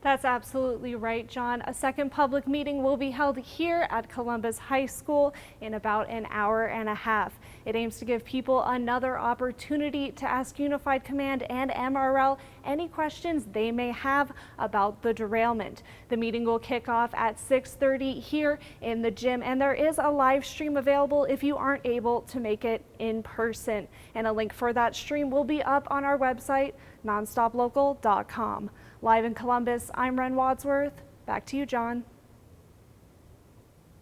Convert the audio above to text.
That's absolutely right, John. A second public meeting will be held here at Columbus High School in about an hour and a half. It aims to give people another opportunity to ask Unified Command and MRL any questions they may have about the derailment. The meeting will kick off at 6:30 here in the gym, and there is a live stream available if you aren't able to make it in person. And a link for that stream will be up on our website, nonstoplocal.com. Live in Columbus, I'm Ren Wadsworth. Back to you, John.